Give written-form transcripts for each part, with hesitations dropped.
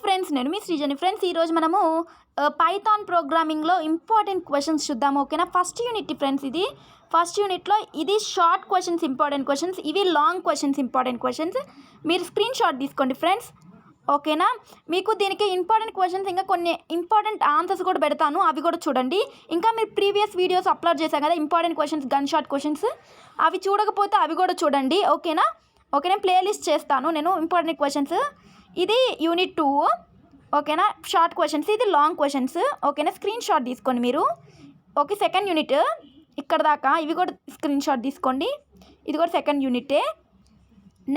Friends, నేను మీ శ్రీజని. Friends, ఈరోజు మనము పైథాన్ ప్రోగ్రామింగ్లో ఇంపార్టెంట్ క్వశ్చన్స్ చూద్దాము. ఓకేనా? ఫస్ట్ యూనిట్ ఫ్రెండ్స్, ఇది ఫస్ట్ యూనిట్లో ఇది షార్ట్ క్వశ్చన్స్ ఇంపార్టెంట్ క్వశ్చన్స్, ఇవి లాంగ్ క్వశ్చన్స్ ఇంపార్టెంట్ క్వశ్చన్స్. మీరు స్క్రీన్ షాట్ తీసుకోండి ఫ్రెండ్స్. ఓకేనా? మీకు దీనికి ఇంపార్టెంట్ క్వశ్చన్స్ ఇంకా కొన్ని ఇంపార్టెంట్ ఆన్సర్స్ కూడా పెడతాను, అవి కూడా చూడండి. ఇంకా మీరు ప్రీవియస్ వీడియోస్ అప్లోడ్ చేశాను కదా, important questions, gun shot questions, అవి చూడకపోతే అవి కూడా చూడండి. ఓకేనా? ఓకేనా? ప్లేలిస్ట్ చేస్తాను నేను ఇంపార్టెంట్ క్వశ్చన్స్. ఇది యూనిట్ 2. ఓకేనా? షార్ట్ క్వశ్చన్స్, ఇది లాంగ్ క్వశ్చన్స్. ఓకేనా? స్క్రీన్ షాట్ తీసుకోండి మీరు. ఓకే, సెకండ్ యూనిట్ ఇక్కడ దాకా, ఇవి కూడా స్క్రీన్ షాట్ తీసుకోండి. ఇది కూడా సెకండ్ యూనిటే.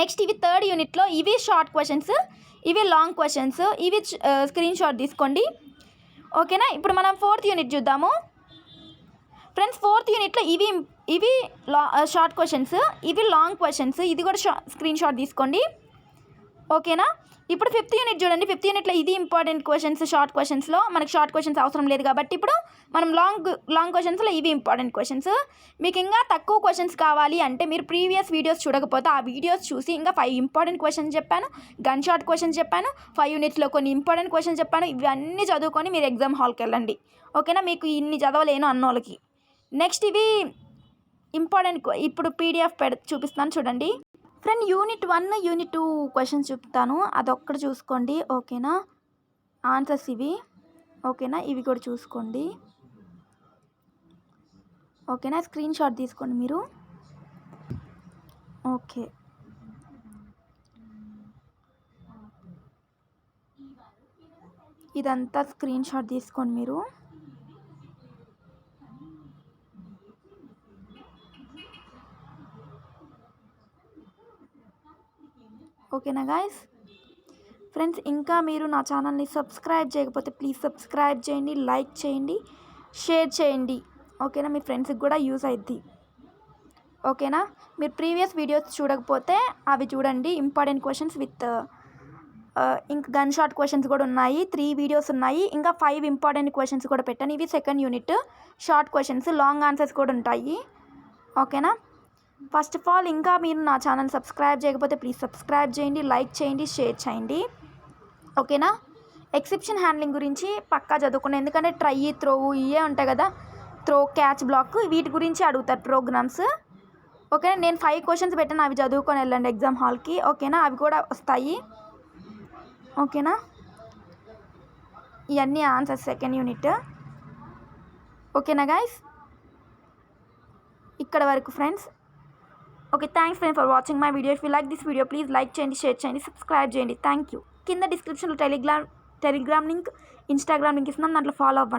నెక్స్ట్ ఇవి థర్డ్ యూనిట్లో, ఇవి షార్ట్ క్వశ్చన్స్, ఇవి లాంగ్ క్వశ్చన్స్, ఇవి స్క్రీన్ షాట్ తీసుకోండి. ఓకేనా? ఇప్పుడు మనం ఫోర్త్ యూనిట్ చూద్దాము ఫ్రెండ్స్. ఫోర్త్ యూనిట్లో ఇవి షార్ట్ క్వశ్చన్స్, ఇవి లాంగ్ క్వశ్చన్స్, ఇది కూడా స్క్రీన్ షాట్ తీసుకోండి. ఓకేనా? ఇప్పుడు ఫిఫ్త్ యూనిట్ చూడండి. ఫిఫ్త్ యూనిట్లో ఇది ఇంపార్టెంట్ క్వశ్చన్స్. షార్ట్ క్వశ్చన్స్లో మనకి షార్ట్ క్వశ్చన్స్ అవసరం లేదు కాబట్టి ఇప్పుడు మనం లాంగ్ క్వశ్చన్స్లో ఇవి ఇంపార్టెంట్ క్వశ్చన్స్. మీకు ఇంకా తక్కువ క్వశ్చన్స్ కావాలి అంటే మీరు ప్రీవియస్ వీడియోస్ చూడకపోతే ఆ వీడియోస్ చూసి ఇంకా 5 ఇంపార్టెంట్ క్వశ్చన్స్ చెప్పాను, గన్ షార్ట్ క్వశ్చన్స్ చెప్పాను, 5 యూనిట్స్లో కొన్ని ఇంపార్టెంట్ క్వశ్చన్స్ చెప్పాను. ఇవన్నీ చదువుకొని మీరు ఎగ్జామ్ హాల్కి వెళ్ళండి. ఓకేనా? మీకు ఇన్ని చదవలేను అన్నోళ్ళకి. నెక్స్ట్ ఇవి ఇంపార్టెంట్, ఇప్పుడు పీడిఎఫ్ చూపిస్తాను చూడండి ఫ్రెండ్. యూనిట్ 1, యూనిట్ 2 క్వశ్చన్స్ చూపుతాను, అదొక్కటి చూసుకోండి. ఓకేనా? ఆన్సర్స్ ఇవి. ఓకేనా? ఇవి కూడా చూసుకోండి. ఓకేనా? స్క్రీన్ షాట్ తీసుకోండి మీరు. ఓకే, ఇదంతా స్క్రీన్ షాట్ తీసుకోండి మీరు. ఓకేనా గాయస్? ఫ్రెండ్స్, ఇంకా మీరు నా ఛానల్ని సబ్స్క్రైబ్ చేయకపోతే ప్లీజ్ సబ్స్క్రైబ్ చేయండి, లైక్ చేయండి, షేర్ చేయండి. ఓకేనా? మీ ఫ్రెండ్స్కి కూడా యూజ్ అవుద్ది. ఓకేనా? మీరు ప్రీవియస్ వీడియోస్ చూడకపోతే అవి చూడండి. ఇంపార్టెంట్ క్వశ్చన్స్ విత్ ఇంకా గన్ షాట్ క్వశ్చన్స్ కూడా ఉన్నాయి. 3 వీడియోస్ ఉన్నాయి. ఇంకా 5 ఇంపార్టెంట్ క్వశ్చన్స్ కూడా పెట్టాను. ఇవి second unit short questions, long answers కూడా ఉంటాయి. ఓకేనా? ఫస్ట్ ఆఫ్ ఆల్, ఇంకా మీరు నా ఛానల్ సబ్స్క్రైబ్ చేయకపోతే ప్లీజ్ సబ్స్క్రైబ్ చేయండి, లైక్ చేయండి, షేర్ చేయండి. ఓకేనా? ఎక్సెప్షన్ హ్యాండ్లింగ్ గురించి పక్కా చదువుకున్నాను, ఎందుకంటే ట్రై, త్రో ఇవే ఉంటాయి కదా, త్రో, క్యాచ్, బ్లాక్, వీటి గురించి అడుగుతారు ప్రోగ్రామ్స్. ఓకేనా? నేను 5 క్వశ్చన్స్ పెట్టాను, అవి చదువుకొని వెళ్ళండి ఎగ్జామ్ హాల్కి. ఓకేనా? అవి కూడా వస్తాయి. ఓకేనా? ఇవన్నీ ఆన్సర్స్ సెకండ్ యూనిట్. ఓకేనా గైస్? ఇక్కడ వరకు friends. Okay, thanks friends for watching my video. If you like this video please like చేయండి, షేర్ చేయండి, సబ్స్క్రైబ్ చేయండి. Thank you. కింద డిస్క్రిప్షన్లో టెలిగ్రామ్ లింక్, ఇన్స్టాగ్రామ్ లింక్ ఇస్తున్నాం, దాంట్లో ఫాలో అవ్వండి.